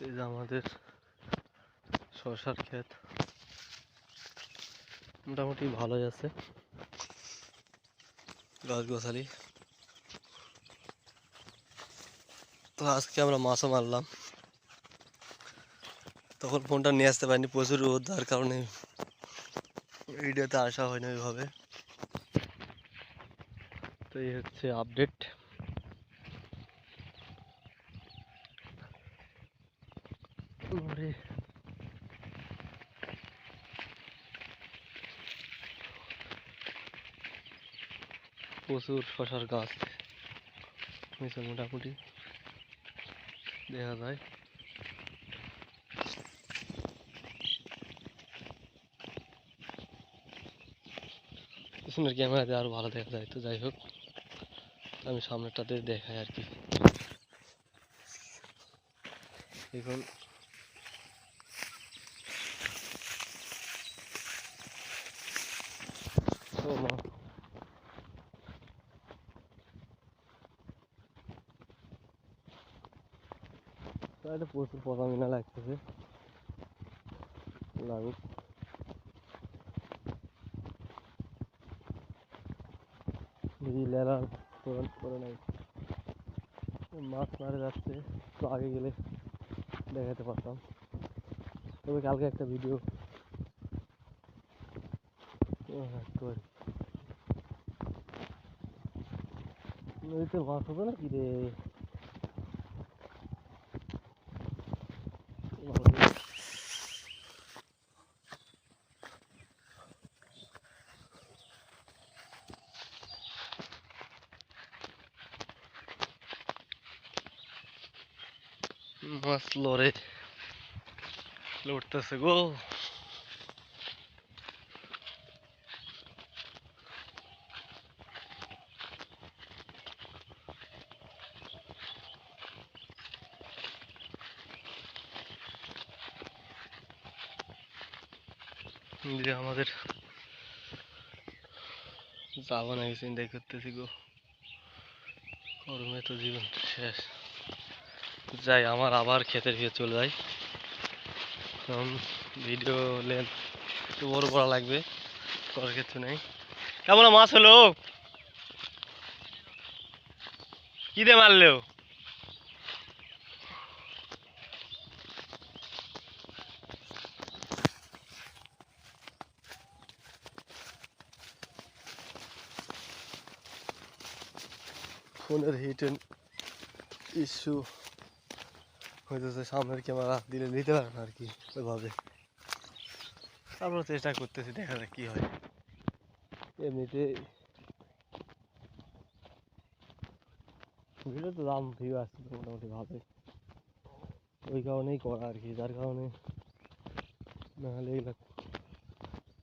এই যে আমাদের শসার ক্ষেত মোটামুটি ভালোই আছে, গাছগাছালি। তো আজকে আমরা মাছও মারলাম, তখন ফোনটা নিয়ে আসতে পারিনি, প্রচুর রোদ, যার কারণে ভিডিওতে আসা হয়নি ওইভাবে। তো এই হচ্ছে আপডেট। প্রচুর শসার গাছ হয়েছে, মোটামুটি দেখা যায়। পিছনের ক্যামেরাতে আরো ভালো দেখা যায়। তো যাই হোক, আমি সামনেটাতে দেখাই আর কি। এখন প্রচুর পচা মিনা লাগতেছে, লাগুক। লেলা করে নাই, মাছ মারে যাচ্ছে, তো আগে গেলে দেখাতে পারতাম। তবে কালকে একটা ভিডিও নদীতে মাছ হবে না কি রে? মাছ লড়তেছে গো। যে আমাদের যাওয়া নাই, চিন্তাই করতেছি গো, গরমে তো জীবন শেষ। যাই, আমার আবার ক্ষেতের ভিতরে চলে যাই, কারণ ভিডিও লেন্থ একটু বড় করা লাগবে, করার কিছু নেই। কেমন মাছ হলো? কি দিয়ে মারলেও? ফোনের হিট ইস্যু হইতেছে, সামনের ক্যামেরা দিলে নিতে পারে না আর কি ওইভাবে। তারপর চেষ্টা করতেছি, দেখা যাক কি হয়। এমনিতে ভিডিও তো দাম ভিউ আসছে মোটামুটি ভালোই, ওই কারণেই করা আর কি, যার কারণে নাহলে এগুলো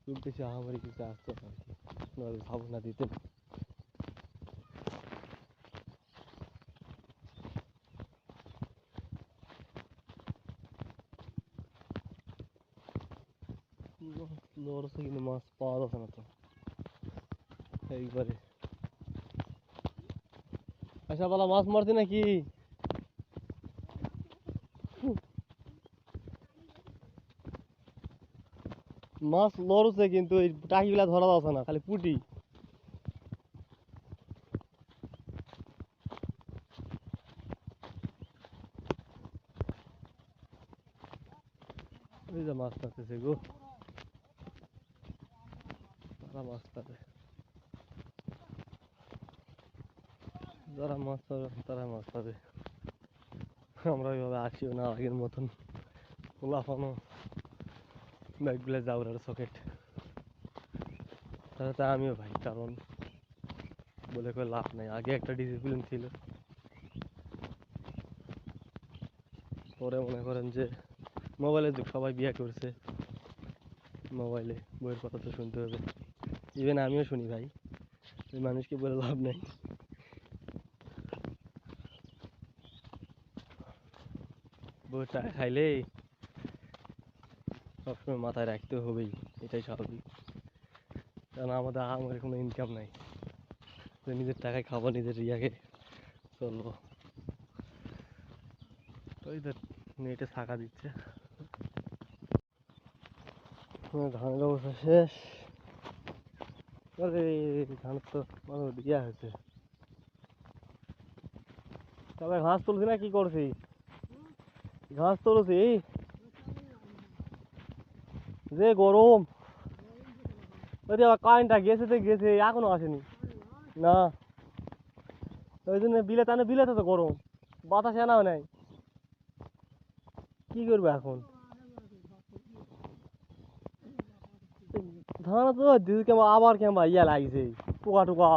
খুব বেশি আহামারি কিছু আসতো না আর কি, নাহলে ভাবো না দিতে। লড়ছে কিন্তু মাছ পাওয়া যাচ্ছে না তো এইবারে। আচ্ছা বলা, মাছ মারছে নাকি? মাছ লড়ছে কিন্তু এই টাকিগুলা ধরা যাচ্ছে না, খালি পুটি। ওই যে মাছ পাচ্ছে গো, তারা মাছ পাবে, যারা মাছ পাবে তারা মাছ পাবে। আমরা ওইভাবে আসিও না আগের মতন, লাফানো ব্যাগগুলো যাওয়ার সকেট। তাহলে আমিও ভাই, কারণ বলে করে লাভ নাই, আগে একটা ডিসিপ্লিন ছিল, পরে মনে করেন যে মোবাইলে যুগ, সবাই বিয়ে করছে, মোবাইলে বইয়ের কথা তো শুনতে হবে। ইভেন আমিও শুনি ভাই, ওই মানুষকে বলে লাভ নেই। বইয়ের টাকা খাইলে সবসময় মাথায় রাখতে হবেই, এটাই স্বাভাবিক। কারণ আমাদের আমার কোনো ইনকাম নাই যে নিজের টাকায় খাবো, নিজের ইয়াকে চলবো। ওই নেটে ছাকা দিচ্ছে। ধানের অবস্থা শেষ। আরে ধান তো ইয়া হয়েছে। তবে ঘাস তুলছি না কি করছি? ঘাস তুলছি। যে গরম, ওই যে কারেন্টটা গেছে তো গেছে, এখনো আসেনি। না, ওই জন্য বিলেতে তো গরম, বাতাস এনাও নাই। কি করবো এখন? ধান তো দিদি কেমন আবার কেমন ইয়া লাগছে, পোকা টোকা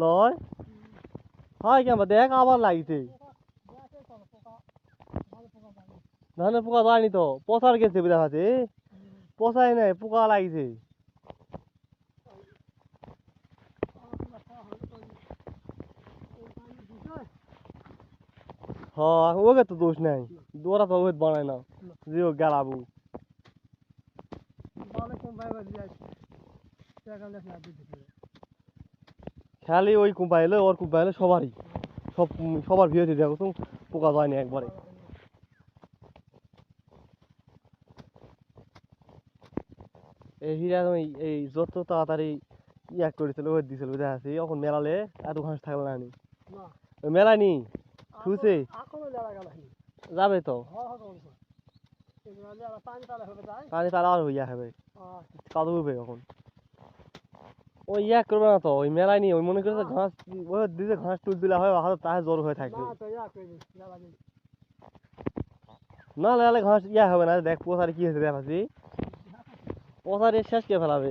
লয়। হয় কেমন দেখ আবার লাগছে। ধানের পোকা যায়নি তো, পচার গেছে দেখাচ্ছে। পচাই নাই, পোকা লাগছে। হ্যাঁ ওকে তো দোষ নাই, দোরা তো ওকে বানায় না যে ও গেলাবু। খালি ওই কোম্পানি ওর কোম্পানি সবারই, সবার ভিড়ে দেখো তো পোকা যায়নি একবারে। এই হিরা এই যত তাড়াতাড়ি ইয়া করেছিল ওই দিছিল দেখা আছে, এখন মেলালে এত ঘাস থাকবে না নি। মেলা নি শুছে যাবে তো পানি তারা আর হইয়া হবে, কাদু হবে এখন। ওই ইয়া করবে না তো, ওই মেলায় নি ওই মনে করে ঘাস ওই দিতে ঘাস টুট দিলে হয় হাতে তাহে জ্বর হয়ে থাকবে। না লালে ঘাস ইয়া হবে না, দেখ পোসারে কি হয়েছে দেখাচ্ছি, পোসারে শেষ কে ফেলাবে।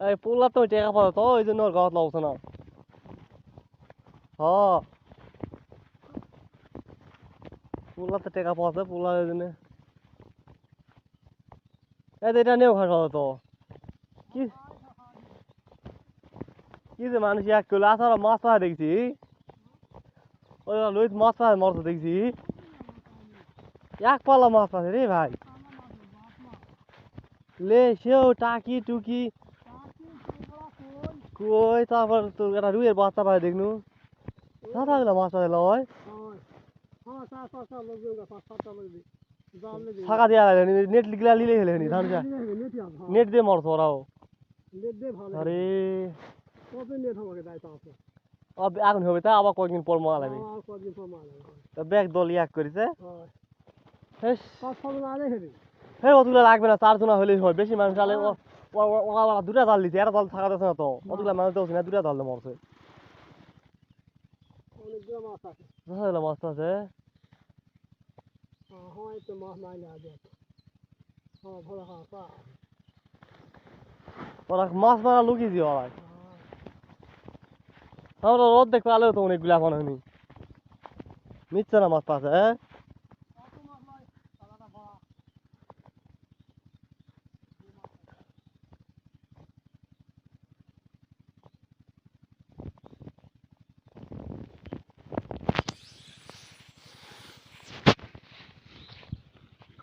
এই পোলা তো টেকা পাবে তো, ওই জন্য ওর গাছ লাগছে না। হ্যাঁ পোলা তো টেকা পাচ্ছে, পোলা ওই জন্য। এই এটা নিয়েও ঘাস পাবে তো। কি কি যে মানুষ এক করলে আসলে মাছ পাওয়া দেখছি, ওই লইত মাছ পাওয়া মরতে দেখছি, এক পাল্লা মাছ পাচ্ছে রে ভাই। লে সেও টাকি টুকি কই, তারপর তোর একটা রুইয়ের বাচ্চা পায় দেখনু, সাদা গুলা মাছ পাচ্ছে লয়। ফাঁকা দেওয়া লাগে নেট লিগলা লিলে হেলে নি ধান যা নেট দিয়ে মরছ ওরাও। আরে এখন হবে তা আবার কয়েকদিন পর মারা লাগবে। ব্যাগ দল ইয়াক করেছে। হ্যাঁ অতগুলো লাগবে না, 4 জনা হলেই হয়, বেশি মানুষ আলে দুটা জাল দিচ্ছে, একটা জাল থাকা যাচ্ছে না তো, অতগুলো মানুষ দেওয়া না, দুটা জাল দিয়ে মরছে। মাছ আছে ওরা মাছ মারা লুকিয়ে দিয়ে ওরা। আমরা রোদ দেখতে আলেও তো অনেকগুলো এখন হয়নি, মিথ্যে না মাছ পাচ্ছে। হ্যাঁ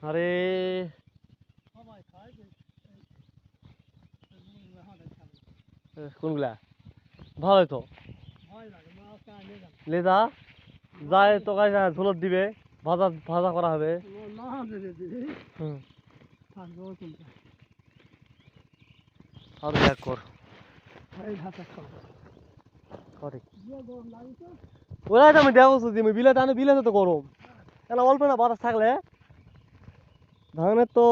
আরে কোনগুলা ভালোই তো লেজা যায় তো ঝোলত দিবে, ভাজা ভাজা করা হবে। আর এক কর ওরাই তো আমি দেখছো যে বিলাতে আনে, বিলাতে তো গরম কেন অল্প না বাতাস থাকলে ধানের তো।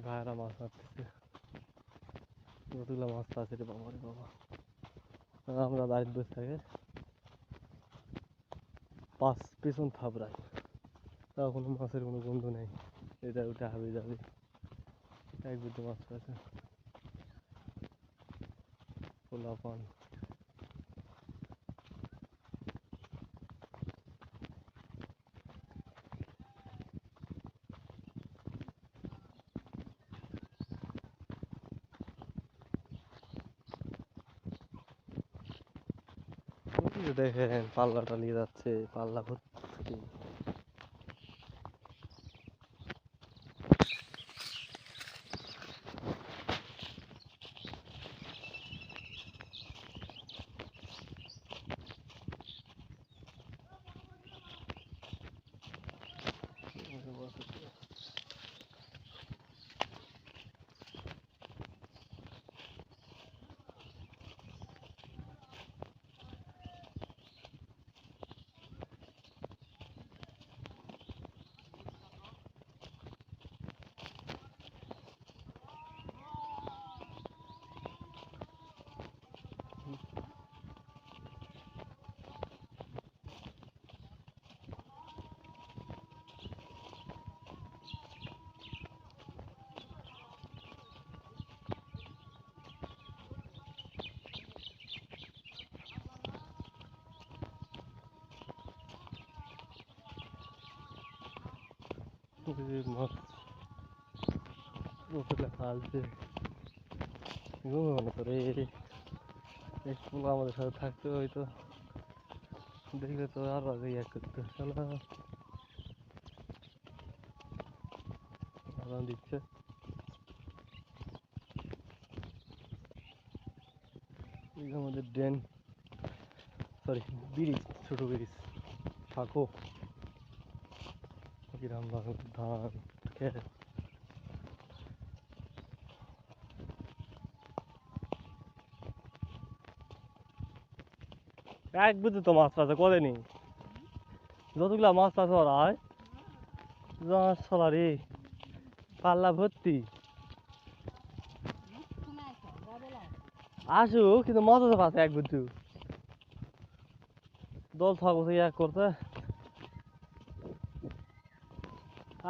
ভাইরা মাছ মারতেছে, কতগুলো মাছ আছে রে বাবা রে বাবা। আমরা বাড়িতে বসে থাকে পাঁচ পিছন থাবড়ায়, তাও কোনো মাছের কোনো গন্ধ নেই। এটা ওটা হাবি যাবে, এক বুদ্ধি মাছ আছে পোলাপান। দেখেন পাল্লাটা নিয়ে যাচ্ছে, পাল্লা ভর্তি। মাছ উপরে ফালছে, মনে করে আমাদের সাথে থাকতে হয়তো দেখলে তো আরো আগে ইয়ে করতে আরাম দিচ্ছে। আমাদের ড্রেন, সরি ব্রিজ, ছোট ব্রিজ থাকো গ্রাম বাংলার ধান খেত। এক বুঝে তো মাছ আছে করে নি, যতগুলা মাছ আছে ওরা হয় রে পাল্লা ভর্তি। আসু কিন্তু মজা তো পাচ্ছে এক বুঝু দল থাকবো এক করতে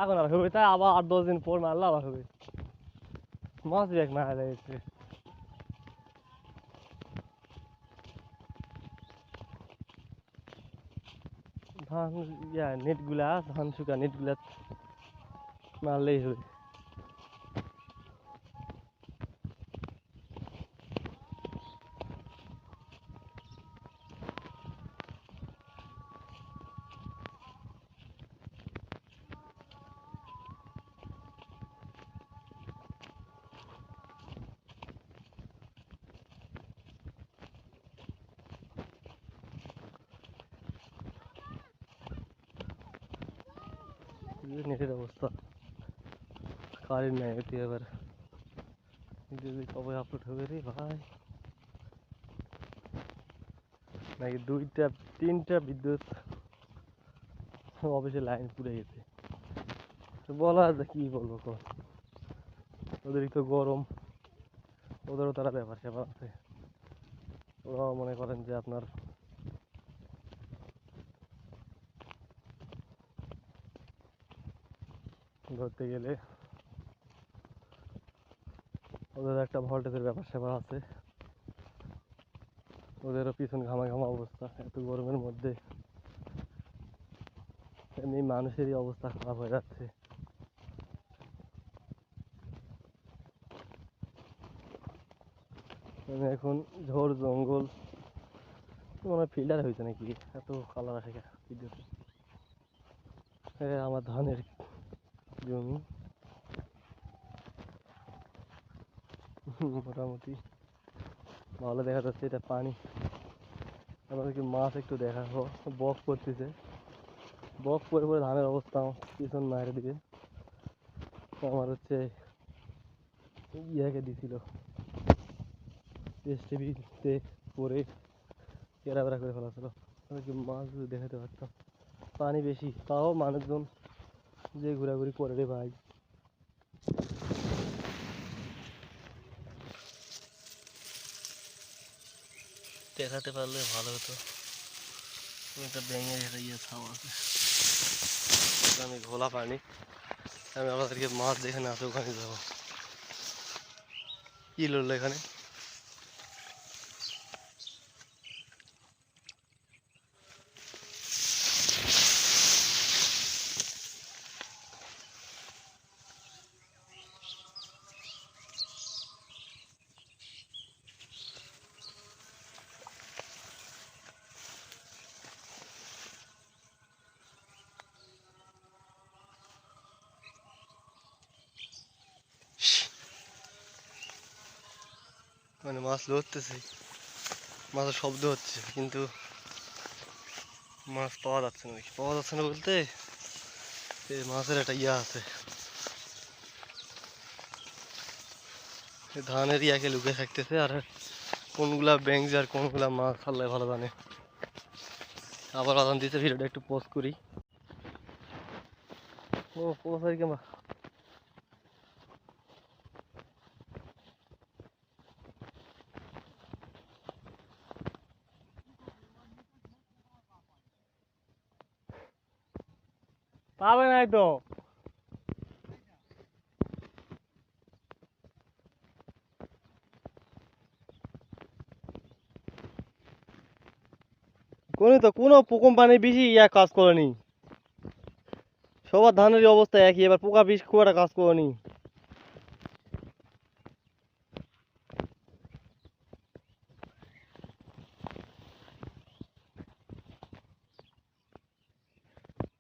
এখন আর হবে, তাই আবার 8-10 দিন পর মারলে আবার হবে। মাছ এক মারা যাচ্ছে। ধান নেট গুলা, ধান শুকা নেট গুলা মারলেই হবে। নেটের অবস্থা কারেন্ট নাই, এটি এবার কবে আপলোড হবে রে ভাই, নাকি 2-3টা বিদ্যুৎ অফিসে লাইন পুড়ে গেছে। বলা যায় কি বলবো, অতিরিক্ত গরম, ওদেরও তারা ব্যাপার স্যাপার আছে। ওরাও মনে করেন যে আপনার ধরতে গেলে ওদের একটা ভোল্টেজের ব্যাপার স্যাপার আছে, ওদেরও পিছন ঘামা ঘামা অবস্থা এত গরমের মধ্যে। এমনি মানুষেরই অবস্থা খারাপ হয়ে যাচ্ছে। এখন ঝড় জঙ্গল মনে হয় ফিল্টার হয়েছে নাকি, এত কালার আসে ভিডিওতে। আমার ধানের জমি মোটামুটি ভালো দেখা যাচ্ছে, এটা পানি। আমাদেরকে মাছ একটু দেখা বক করতেছে, বক পরে পরে ধানের অবস্থা পিছন মায়ের দিকে। আমার হচ্ছে ইয়াকে দিছিল টিভিতে পরে কেরাবেরা করে ফেলা ছিল। আমাদেরকে মাছ যদি দেখাতে পারতাম, পানি বেশি তাও মানুষজন যে ঘোরাঘুরি করে রে ভাই। দেখাতে পারলে ভালো হতো। একটা ব্যাঙের একটা ইয়ে ছাওয়া আছে, আমি ঘোলা পানি, আমি আমাদেরকে মাছ যেখানে আছে ওখানে যাবো। কি লড়লো এখানে? মানে মাছ ধরতেছি, মাছের শব্দ হচ্ছে কিন্তু মাছ পাওয়া যাচ্ছে না। পাওয়া যাচ্ছে না বলতে এই মাছের একটা ইয়া আছে, ধানের ইয়াকে লুকিয়ে থাকতেছে। আর কোনগুলা ব্যাংক আর কোনগুলা মাছ আল্লাহ ভালো জানে। আবার আদান দিতে, ভিডিওটা একটু পোস্ট করি। ও পোস্ট আর কি পাবে নাই তো। কোনো কোম্পানি বেশি ইয়া কাজ করেনি, সবার ধানের অবস্থা একই। এবার পোকা বিষ খুব একটা কাজ করেনি।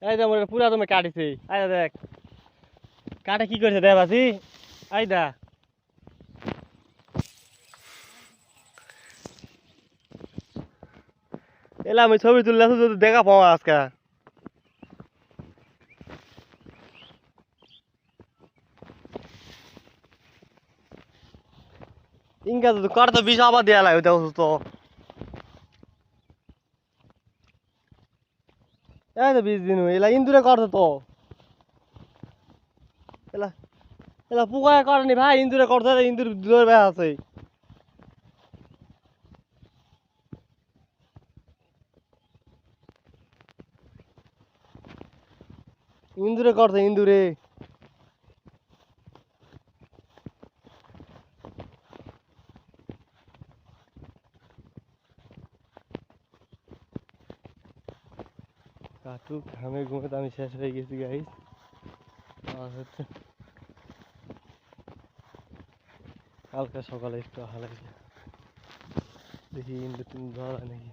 এই যে আমার পুরা তুমি কাটিছে, আয় দেখ কাটে কি করেছে দেখ বাসি। আই দা এলা আমি ছবি তুললে যদি দেখা পাওয়া আজকে। ইনকা তো কার তো বিষ আবার দেয়া লাগে দেখো তো। এই তো 20 দিন এলা ইন্দুরে করতো তো। এলা এলা পোকায় করেনি ভাই, ইন্দুরে করতে ইন্দুর দূরের ভাই আছে। ইন্দুরে করছে ইন্দুরে। কাটুক, ঘামে ঘুমে তো আমি শেষ হয়ে গেছি গাইস। আর হচ্ছে কালকে সকালে একটু হালাই দেখি ইন্দুর টিন্দুর ধরা হয় নাকি।